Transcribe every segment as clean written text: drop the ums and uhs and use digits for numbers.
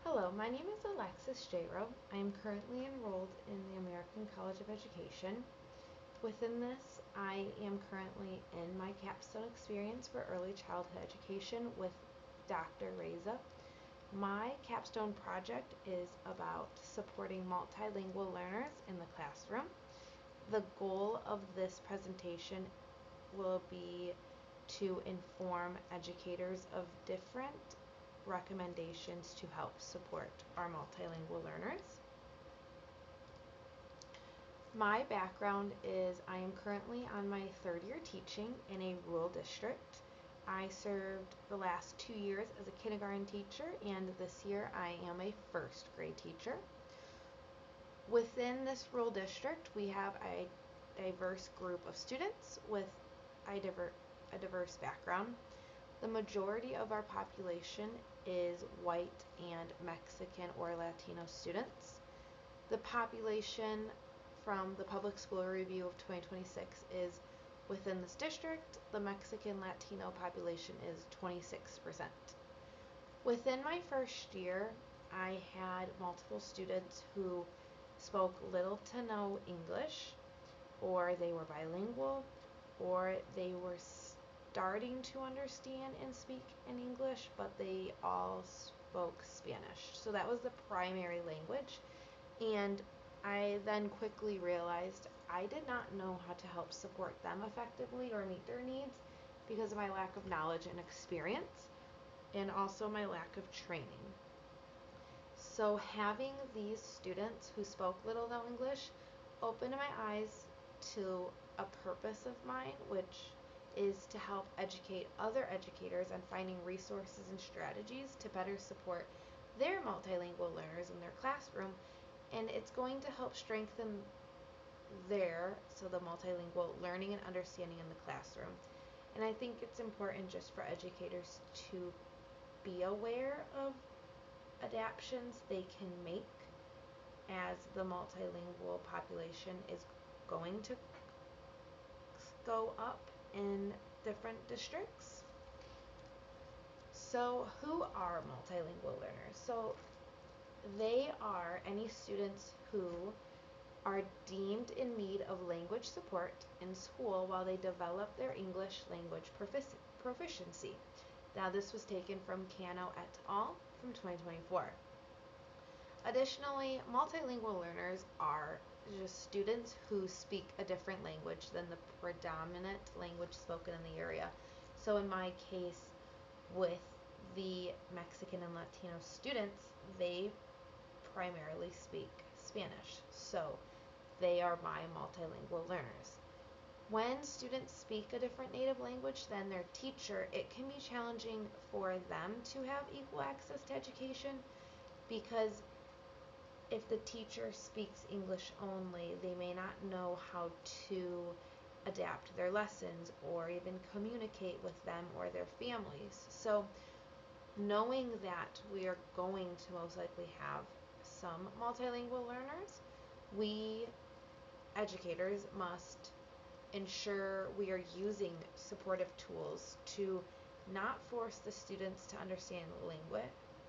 Hello, my name is Alexis Jaro. I am currently enrolled in the American College of Education. Within this, I am currently in my Capstone experience for early childhood education with Dr. Reza. My Capstone project is about supporting multilingual learners in the classroom. The goal of this presentation will be to inform educators of different recommendations to help support our multilingual learners. My background is I am currently on my third year teaching in a rural district. I served the last 2 years as a kindergarten teacher, and this year I am a first grade teacher. Within this rural district, we have a diverse group of students with a diverse background. The majority of our population is white and Mexican or Latino students. The population from the Public School Review of 2026 is within this district, the Mexican Latino population is 26%. Within my first year, I had multiple students who spoke little to no English, or they were bilingual, or they were starting to understand and speak in English, but they all spoke Spanish. So that was the primary language. And I then quickly realized I did not know how to help support them effectively or meet their needs because of my lack of knowledge and experience, and also my lack of training. So having these students who spoke little to no English opened my eyes to a purpose of mine, which is to help educate other educators on finding resources and strategies to better support their multilingual learners in their classroom, and it's going to help strengthen the multilingual learning and understanding in the classroom. And I think it's important just for educators to be aware of adaptations they can make as the multilingual population is going to go up in different districts. So who are multilingual learners? So they are any students who are deemed in need of language support in school while they develop their English language proficiency. Now this was taken from Cano et al. From 2024. Additionally, multilingual learners are just students who speak a different language than the predominant language spoken in the area. So in my case, with the Mexican and Latino students, they primarily speak Spanish. So they are my multilingual learners. When students speak a different native language than their teacher, it can be challenging for them to have equal access to education, because if the teacher speaks English only, they may not know how to adapt their lessons or even communicate with them or their families. So knowing that we are going to most likely have some multilingual learners, we educators must ensure we are using supportive tools to not force the students to understand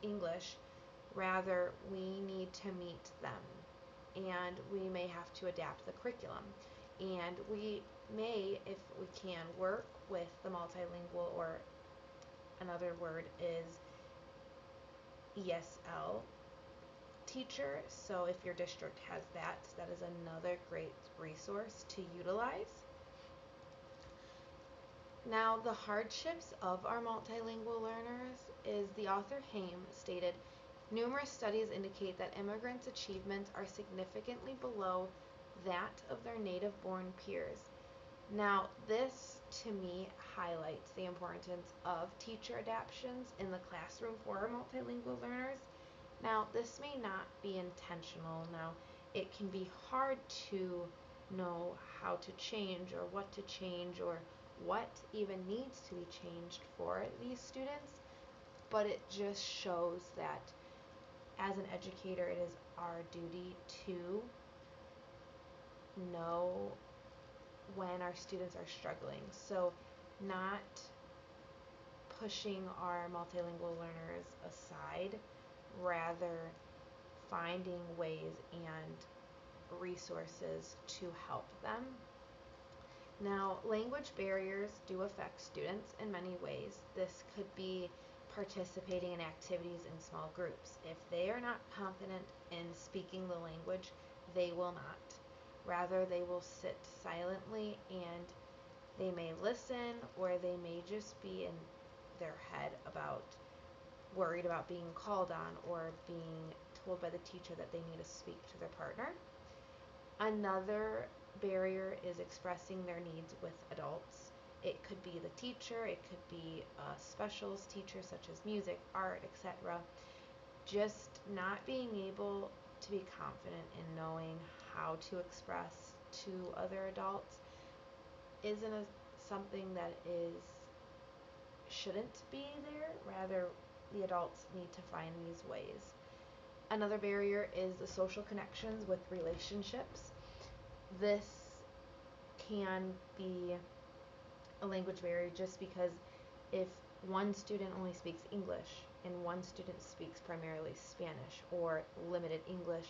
English. Rather, we need to meet them, and we may have to adapt the curriculum. And we may, if we can, work with the multilingual, or another word is ESL teacher. So if your district has that, that is another great resource to utilize. Now, the hardships of our multilingual learners is the author Haim stated, numerous studies indicate that immigrants' achievements are significantly below that of their native-born peers. Now, this to me highlights the importance of teacher adaptations in the classroom for our multilingual learners. Now, this may not be intentional. Now, it can be hard to know how to change or what to change or what even needs to be changed for these students, but it just shows that as an educator, it is our duty to know when our students are struggling. So not pushing our multilingual learners aside, rather finding ways and resources to help them. Now, language barriers do affect students in many ways. This could be participating in activities in small groups. If they are not confident in speaking the language, they will not. Rather, they will sit silently and they may listen, or they may just be in their head worried about being called on or being told by the teacher that they need to speak to their partner. Another barrier is expressing their needs with adults. It could be the teacher, it could be a specialist teacher such as music, art, etc. Just not being able to be confident in knowing how to express to other adults isn't something that shouldn't be there. Rather, the adults need to find these ways. Another barrier is the social connections with relationships. This can be a language barrier just because if one student only speaks English and one student speaks primarily Spanish or limited English,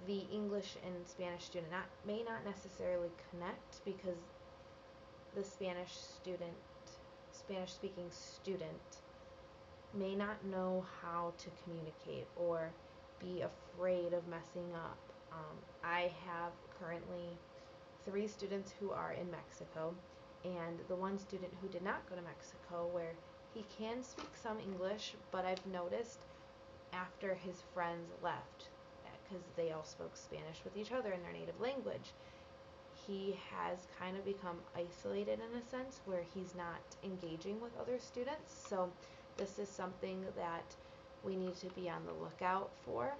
the English and Spanish student may not necessarily connect because the Spanish speaking student may not know how to communicate or be afraid of messing up. I have currently 3 students who are in Mexico, and the one student who did not go to Mexico, where he can speak some English, but I've noticed after his friends left, because they all spoke Spanish with each other in their native language, he has kind of become isolated in a sense where he's not engaging with other students. So this is something that we need to be on the lookout for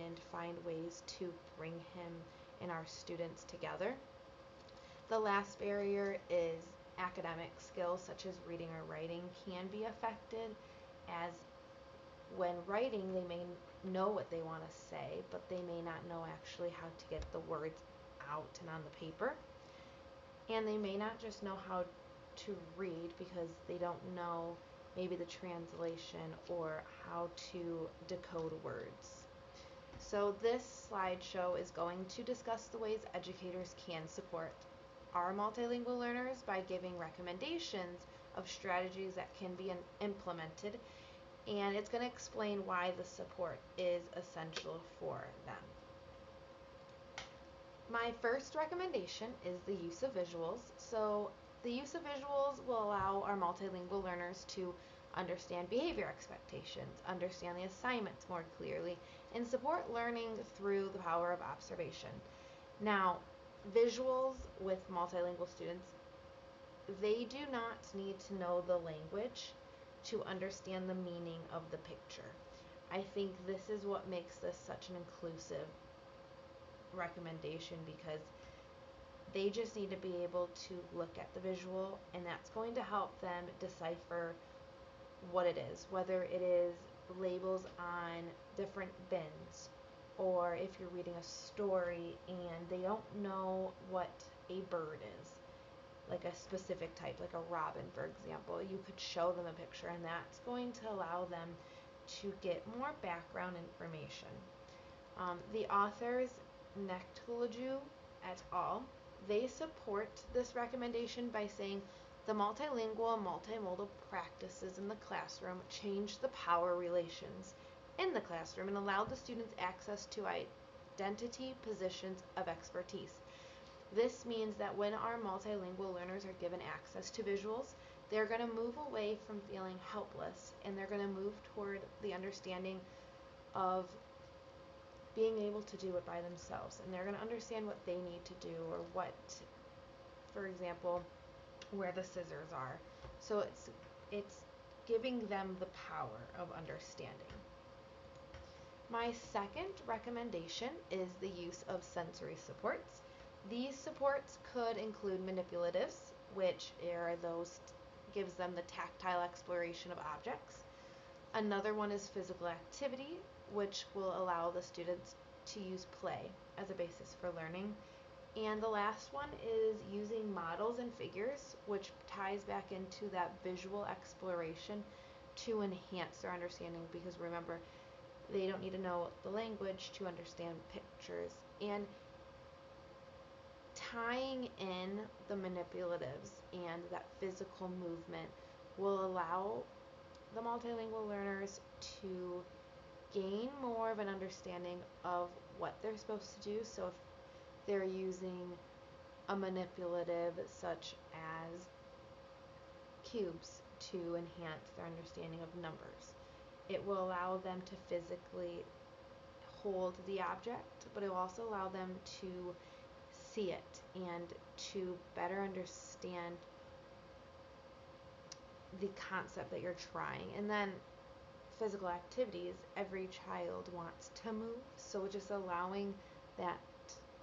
and find ways to bring him and our students together. The last barrier is academic skills such as reading or writing can be affected, as when writing they may know what they want to say, but they may not know actually how to get the words out and on the paper. And they may not just know how to read because they don't know maybe the translation or how to decode words. So this slideshow is going to discuss the ways educators can support our multilingual learners by giving recommendations of strategies that can be implemented, and it's going to explain why the support is essential for them. My first recommendation is the use of visuals. So the use of visuals will allow our multilingual learners to understand behavior expectations, understand the assignments more clearly, and support learning through the power of observation. Now, visuals with multilingual students, they do not need to know the language to understand the meaning of the picture. I think this is what makes this such an inclusive recommendation, because they just need to be able to look at the visual, and that's going to help them decipher what it is, whether it is labels on different bins, or if you're reading a story and they don't know what a bird is, like a specific type, like a robin, for example. You could show them a picture, and that's going to allow them to get more background information. The authors, Nectologiu et al., they support this recommendation by saying the multilingual and multimodal practices in the classroom change the power relations in the classroom and allow the students access to identity positions of expertise. This means that when our multilingual learners are given access to visuals, they're going to move away from feeling helpless, and they're going to move toward the understanding of being able to do it by themselves, and they're going to understand what they need to do, or what, for example, where the scissors are. So it's giving them the power of understanding. My second recommendation is the use of sensory supports. These supports could include manipulatives, which are those gives them the tactile exploration of objects. Another one is physical activity, which will allow the students to use play as a basis for learning. And the last one is using models and figures, which ties back into that visual exploration to enhance their understanding, because remember, They don't need to know the language to understand pictures. And tying in the manipulatives and that physical movement will allow the multilingual learners to gain more of an understanding of what they're supposed to do. So if they're using a manipulative such as cubes to enhance their understanding of numbers, it will allow them to physically hold the object, but it will also allow them to see it and to better understand the concept that you're trying. And then physical activities, every child wants to move, so just allowing that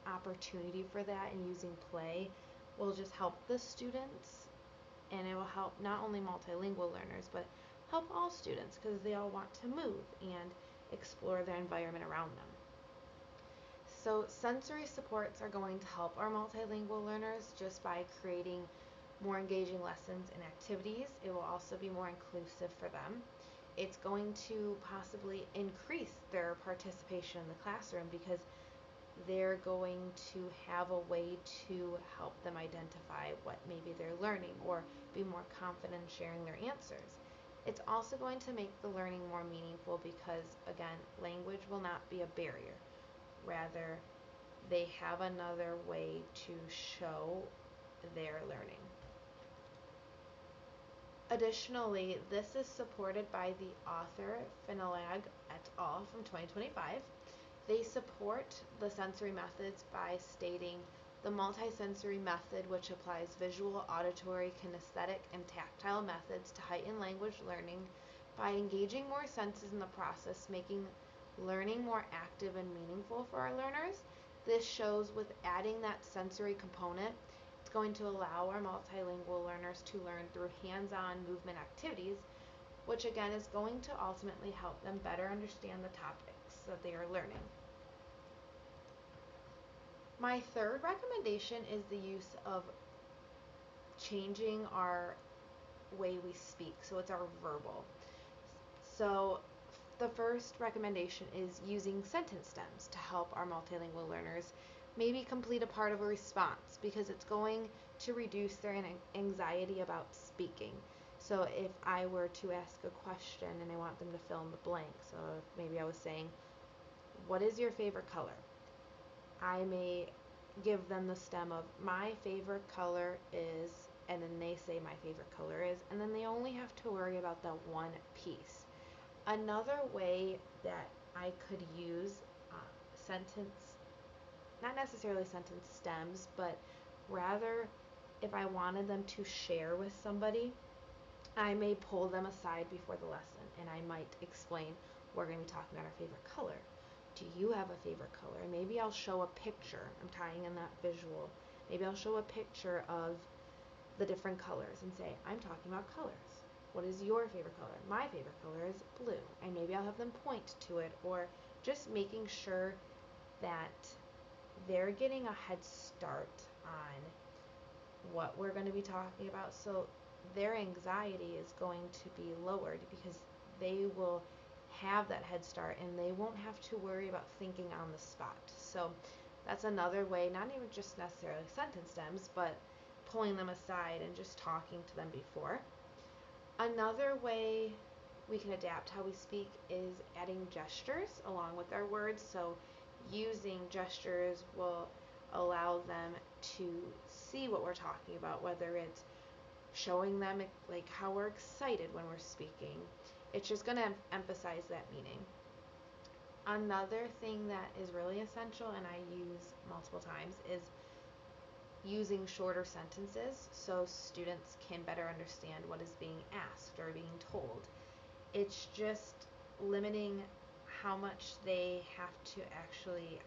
opportunity for that and using play will just help the students, and it will help not only multilingual learners but help all students because they all want to move and explore their environment around them. So sensory supports are going to help our multilingual learners just by creating more engaging lessons and activities. It will also be more inclusive for them. It's going to possibly increase their participation in the classroom because they're going to have a way to help them identify what maybe they're learning or be more confident in sharing their answers. It's also going to make the learning more meaningful because, again, language will not be a barrier. Rather, they have another way to show their learning. Additionally, this is supported by the author Finalag et al. From 2025. They support the sensory methods by stating the multisensory method, which applies visual, auditory, kinesthetic, and tactile methods to heighten language learning by engaging more senses in the process, making learning more active and meaningful for our learners. This shows with adding that sensory component, it's going to allow our multilingual learners to learn through hands-on movement activities, which again is going to ultimately help them better understand the topics that they are learning. My third recommendation is the use of changing our way we speak, so it's our verbal. So the first recommendation is using sentence stems to help our multilingual learners maybe complete a part of a response because it's going to reduce their anxiety about speaking. So if I were to ask a question and I want them to fill in the blank, so maybe I was saying, what is your favorite color? I may give them the stem of my favorite color is, and then they say my favorite color is, and then they only have to worry about that one piece. Another way that I could use sentence, not necessarily sentence stems, but rather if I wanted them to share with somebody, I may pull them aside before the lesson and I might explain we're going to be talking about our favorite color. Do you have a favorite color? And maybe I'll show a picture. I'm tying in that visual. Maybe I'll show a picture of the different colors and say, I'm talking about colors. What is your favorite color? My favorite color is blue. And maybe I'll have them point to it, or just making sure that they're getting a head start on what we're going to be talking about, so their anxiety is going to be lowered because they will have that head start and they won't have to worry about thinking on the spot. So that's another way, not even just necessarily sentence stems, but pulling them aside and just talking to them before. Another way we can adapt how we speak is adding gestures along with our words. So using gestures will allow them to see what we're talking about, whether it's showing them like how we're excited when we're speaking. It's just going to emphasize that meaning. Another thing that is really essential and I use multiple times is using shorter sentences so students can better understand what is being asked or being told. It's just limiting how much they have to actually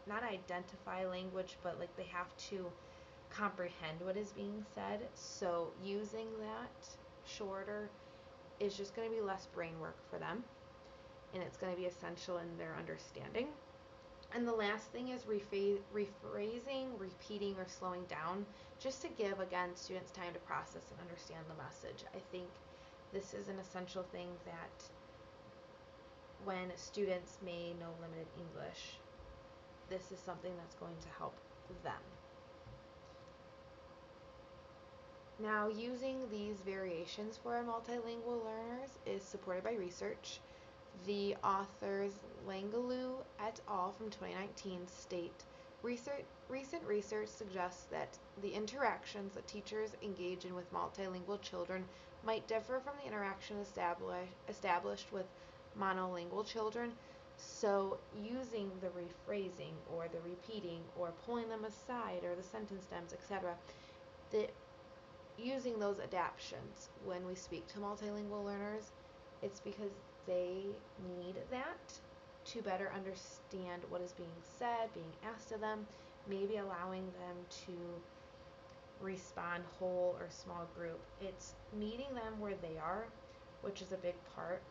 not identify language, but like they have to comprehend what is being said. So using that shorter is just going to be less brain work for them, and it's going to be essential in their understanding. And the last thing is rephrasing, repeating, or slowing down, just to give, again, students time to process and understand the message. I think this is an essential thing that when students may know limited English, this is something that's going to help them. Now, using these variations for our multilingual learners is supported by research. The authors Langaloo et al. From 2019 state, recent research suggests that the interactions that teachers engage in with multilingual children might differ from the interaction established with monolingual children. So using the rephrasing or the repeating or pulling them aside or the sentence stems, etc., using those adaptions when we speak to multilingual learners, it's because they need that to better understand what is being said, being asked of them, maybe allowing them to respond whole or small group. It's meeting them where they are, which is a big part.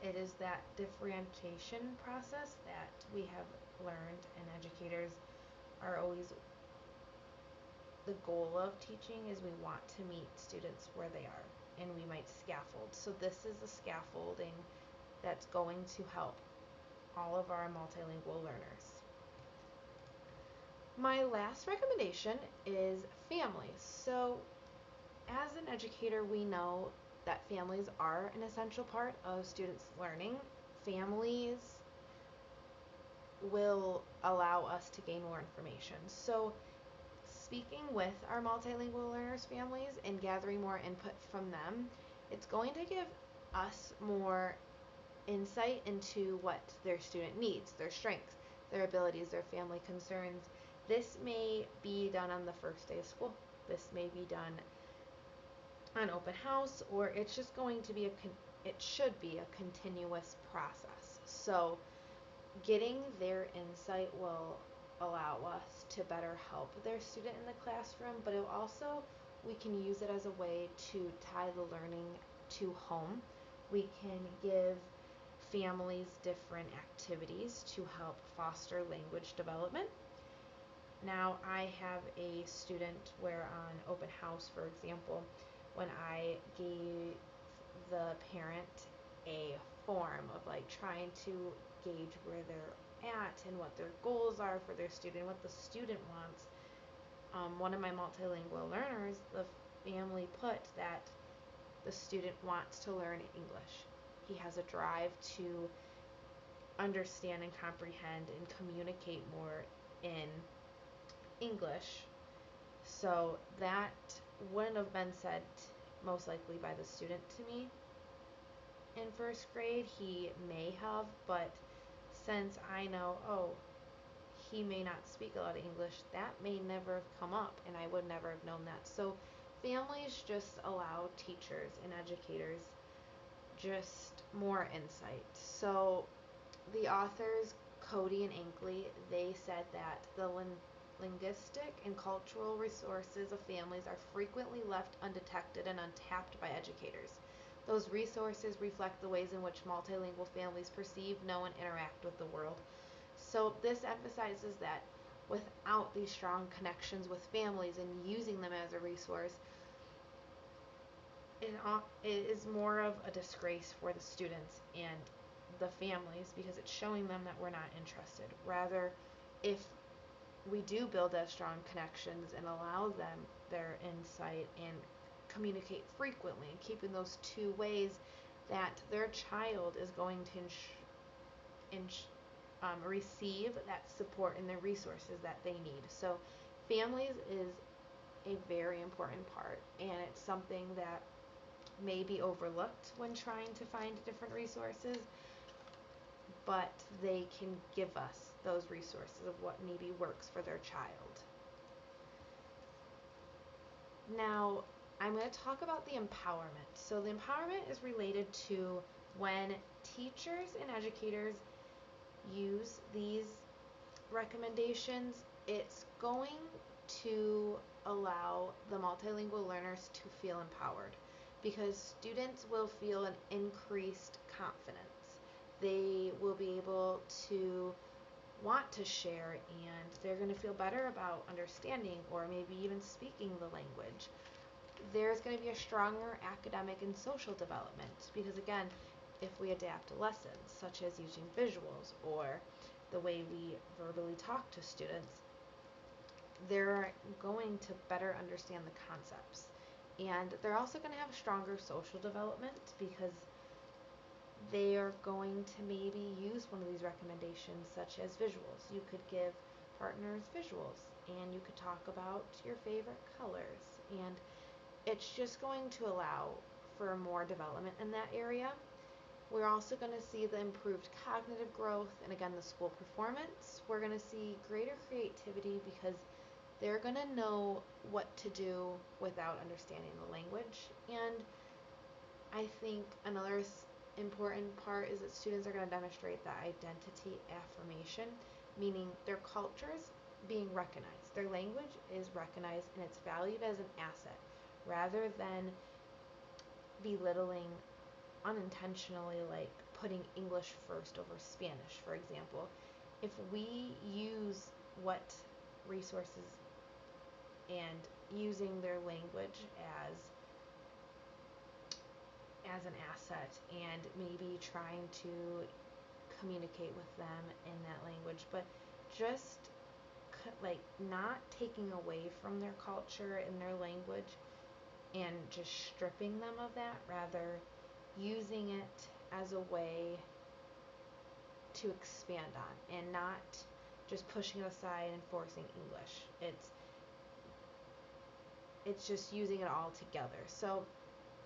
It is that differentiation process that we have learned, and educators are always, the goal of teaching is we want to meet students where they are, and we might scaffold. So this is the scaffolding that's going to help all of our multilingual learners. My last recommendation is families. So as an educator, we know that families are an essential part of students' learning. Families will allow us to gain more information. So speaking with our multilingual learners' families and gathering more input from them, it's going to give us more insight into what their student needs, their strengths, their abilities, their family concerns. This may be done on the first day of school. This may be done on open house, or it's just going to be it should be a continuous process. So getting their insight will allow us to better help their student in the classroom, but it also, we can use it as a way to tie the learning to home. We can give families different activities to help foster language development. Now, I have a student where on open house, for example, when I gave the parent a form of like trying to gauge where they're at and what their goals are for their student, what the student wants, one of my multilingual learners, the family put that the student wants to learn English. He has a drive to understand and comprehend and communicate more in English. So that wouldn't have been said most likely by the student to me in first grade. He may have, but since I know, oh, he may not speak a lot of English, that may never have come up, and I would never have known that. So families just allow teachers and educators just more insight. So the authors, Cody and Ankley, they said that the linguistic and cultural resources of families are frequently left undetected and untapped by educators. Those resources reflect the ways in which multilingual families perceive, know, and interact with the world. So this emphasizes that without these strong connections with families and using them as a resource, it is more of a disgrace for the students and the families, because it's showing them that we're not interested. Rather, if we do build those strong connections and allow them their insight and communicate frequently, keeping those two ways, that their child is going to receive that support and the resources that they need. So families is a very important part, and it's something that may be overlooked when trying to find different resources, but they can give us those resources of what maybe works for their child. Now, I'm going to talk about the empowerment. So the empowerment is related to when teachers and educators use these recommendations, it's going to allow the multilingual learners to feel empowered, because students will feel an increased confidence. They will be able to want to share, and they're going to feel better about understanding or maybe even speaking the language. There's going to be a stronger academic and social development, because again, if we adapt lessons, such as using visuals or the way we verbally talk to students, they're going to better understand the concepts. And they're also going to have stronger social development because they are going to maybe use one of these recommendations, such as visuals. You could give partners visuals, and you could talk about your favorite colors. And it's just going to allow for more development in that area. We're also going to see the improved cognitive growth and, again, the school performance. We're going to see greater creativity because they're going to know what to do without understanding the language. And I think another important part is that students are going to demonstrate that identity affirmation, meaning their cultures being recognized. Their language is recognized and it's valued as an asset rather than belittling unintentionally, like putting English first over Spanish, for example. If we use what resources and using their language as an asset and maybe trying to communicate with them in that language, but just like not taking away from their culture and their language and just stripping them of that, rather using it as a way to expand on and not just pushing it aside and forcing English. It's just using it all together. So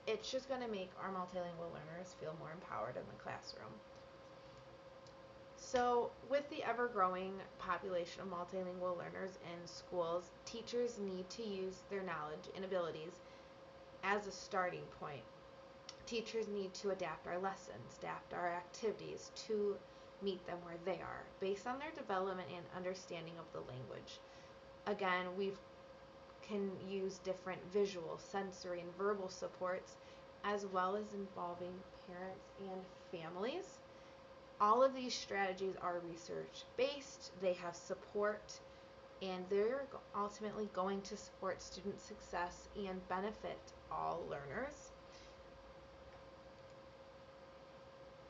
it's just going to make our multilingual learners feel more empowered in the classroom. So with the ever-growing population of multilingual learners in schools, teachers need to use their knowledge and abilities as a starting point. Teachers need to adapt our lessons, adapt our activities to meet them where they are, based on their development and understanding of the language. Again, we can use different visual, sensory, and verbal supports, as well as involving parents and families. All of these strategies are research-based, they have support, and they're ultimately going to support student success and benefit all learners.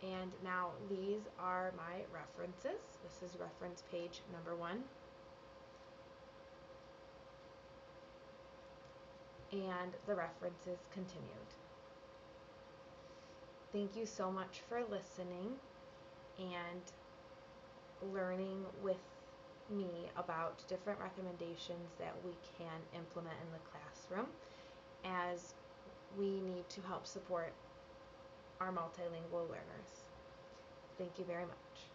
And now these are my references. This is reference page number 1. And the references continued. Thank you so much for listening and learning with me about different recommendations that we can implement in the classroom as we need to help support our multilingual learners. Thank you very much.